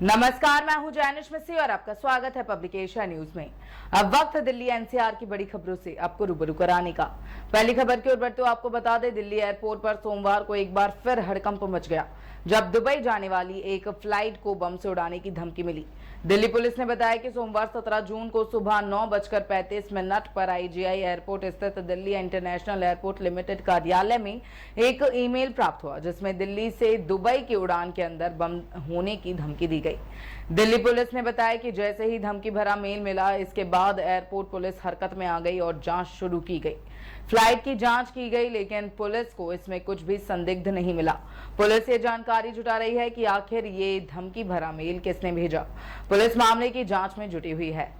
नमस्कार, मैं हूं जैनिश मिस्सी और आपका स्वागत है पब्लिक एशिया न्यूज में। अब वक्त दिल्ली एनसीआर की बड़ी खबरों से आपको रूबरू कराने का। पहली खबर की ओर बढ़ते हुए आपको बता दें, दिल्ली एयरपोर्ट पर सोमवार को एक बार फिर हड़कंप मच गया जब दुबई जाने वाली एक फ्लाइट को बम से उड़ाने की धमकी मिली। दिल्ली पुलिस ने बताया कि सोमवार 17 जून को सुबह 9:35 पर आईजीआई एयरपोर्ट स्थित दिल्ली इंटरनेशनल एयरपोर्ट लिमिटेड कार्यालय में एक ईमेल प्राप्त हुआ जिसमें दिल्ली से दुबई की उड़ान के अंदर बम होने की धमकी दी गई। दिल्ली पुलिस ने बताया कि जैसे ही धमकी भरा मेल मिला, इसके बाद एयरपोर्ट पुलिस हरकत में आ गई और जांच शुरू की गई। फ्लाइट की जांच की गई, लेकिन पुलिस को इसमें कुछ भी संदिग्ध नहीं मिला। पुलिस ये जानकारी जुटा रही है कि आखिर ये धमकी भरा मेल किसने भेजा। पुलिस मामले की जांच में जुटी हुई है।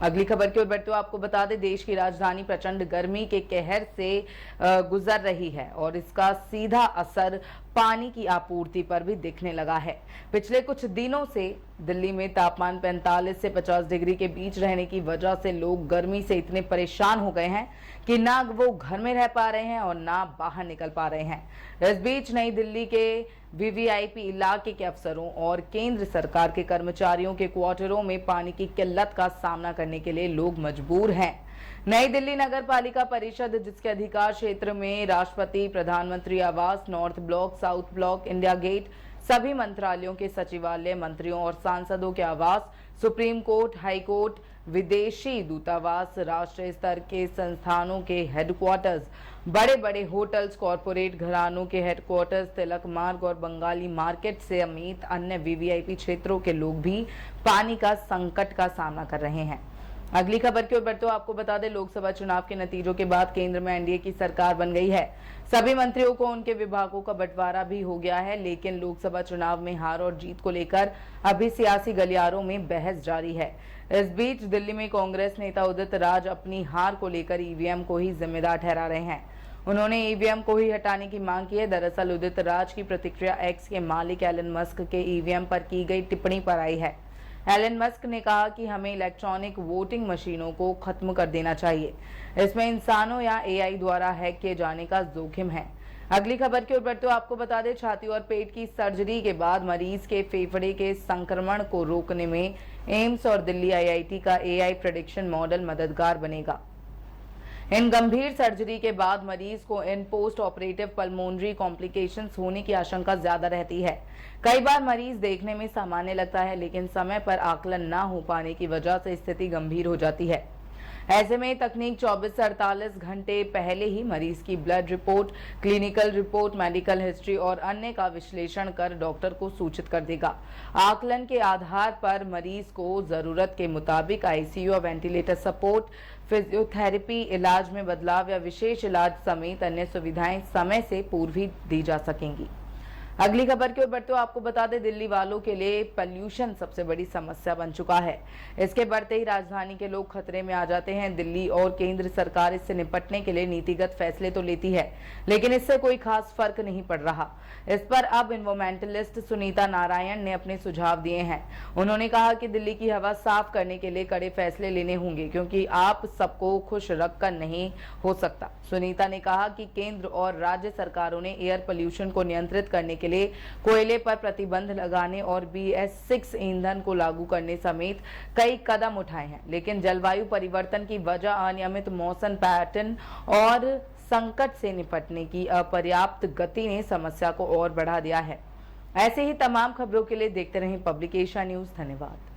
अगली खबर की ओर बढ़ते हुए आपको बता दें, देश की राजधानी प्रचंड गर्मी के कहर से गुजर रही है और इसका सीधा असर पानी की आपूर्ति पर भी दिखने लगा है। पिछले कुछ दिनों से दिल्ली में तापमान 45 से 50 डिग्री के बीच रहने की वजह से लोग गर्मी से इतने परेशान हो गए हैं कि ना वो घर में रह पा रहे हैं और ना बाहर निकल पा रहे हैं। इस बीच नई दिल्ली के वीवीआईपी इलाके के अफसरों और केंद्र सरकार के कर्मचारियों के क्वार्टरों में पानी की किल्लत का सामना करने के लिए लोग मजबूर हैं। नई दिल्ली नगर पालिका परिषद, जिसके अधिकार क्षेत्र में राष्ट्रपति, प्रधानमंत्री आवास, north block, south block, India gate, सभी मंत्रालयों के सचिवालय, मंत्रियों और सांसदों के आवास, सुप्रीम कोर्ट, हाई कोर्ट, विदेशी दूतावास, राष्ट्रीय स्तर के संस्थानों के हेडक्वार्टर्स, बड़े बड़े होटल्स, कॉरपोरेट घरानों के हेडक्वार्टर्स, तिलक मार्ग और बंगाली मार्केट समेत अन्य वीवीआईपी क्षेत्रों के लोग भी पानी का संकट का सामना कर रहे हैं। अगली खबर की ओर बढ़ते हुए आपको बता दें, लोकसभा चुनाव के नतीजों के बाद केंद्र में एनडीए की सरकार बन गई है। सभी मंत्रियों को उनके विभागों का बंटवारा भी हो गया है, लेकिन लोकसभा चुनाव में हार और जीत को लेकर अभी सियासी गलियारों में बहस जारी है। इस बीच दिल्ली में कांग्रेस नेता उदित राज अपनी हार को लेकर ईवीएम को ही जिम्मेदार ठहरा रहे हैं। उन्होंने ईवीएम को ही हटाने की मांग की है। दरअसल उदित राज की प्रतिक्रिया एक्स के मालिक एलन मस्क के ईवीएम पर की गई टिप्पणी पर आई है। एलन मस्क ने कहा कि हमें इलेक्ट्रॉनिक वोटिंग मशीनों को खत्म कर देना चाहिए। इसमें इंसानों या एआई द्वारा हैक किए जाने का जोखिम है। अगली खबर की ओर बढ़ते हुए आपको बता दें, छाती और पेट की सर्जरी के बाद मरीज के फेफड़े के संक्रमण को रोकने में एम्स और दिल्ली आईआईटी का एआई प्रेडिक्शन मॉडल मददगार बनेगा। इन गंभीर सर्जरी के बाद मरीज को इन पोस्ट ऑपरेटिव पल्मोनरी कॉम्प्लिकेशंस होने की आशंका ज्यादा रहती है। कई बार मरीज देखने में सामान्य लगता है, लेकिन समय पर आकलन न हो पाने की वजह से स्थिति गंभीर हो जाती है। ऐसे में तकनीक 24 से 48 घंटे पहले ही मरीज की blood report, clinical report, medical history और अन्य का विश्लेषण कर डॉक्टर को सूचित कर देगा। आकलन के आधार पर मरीज को जरूरत के मुताबिक आईसीयू और वेंटिलेटर सपोर्ट, फिजियोथेरेपी, इलाज में बदलाव या विशेष इलाज समेत अन्य सुविधाएं समय से पूर्व ही दी जा सकेंगी। अगली खबर की ओर बढ़ते हुए आपको बता दें, दिल्ली वालों के लिए पॉल्यूशन सबसे बड़ी समस्या बन चुका है। इसके बढ़ते ही राजधानी के लोग खतरे में आ जाते हैं। दिल्ली और केंद्र सरकार इससे निपटने के लिए नीतिगत फैसले तो लेती है, लेकिन इससे कोई खास फर्क नहीं पड़ रहा। इस पर अब एनवायरमेंटलिस्ट सुनीता नारायण ने अपने सुझाव दिए हैं। उन्होंने कहा कि दिल्ली की हवा साफ करने के लिए कड़े फैसले लेने होंगे, क्योंकि आप सबको खुश रखकर नहीं हो सकता। सुनीता ने कहा कि केंद्र और राज्य सरकारों ने एयर पोल्यूशन को नियंत्रित करने के लिए कोयले पर प्रतिबंध लगाने और BS6 ईंधन को लागू करने समेत कई कदम उठाए हैं, लेकिन जलवायु परिवर्तन की वजह, अनियमित मौसम पैटर्न और संकट से निपटने की अपर्याप्त गति ने समस्या को और बढ़ा दिया है। ऐसे ही तमाम खबरों के लिए देखते रहें पब्लिक एशिया न्यूज। धन्यवाद।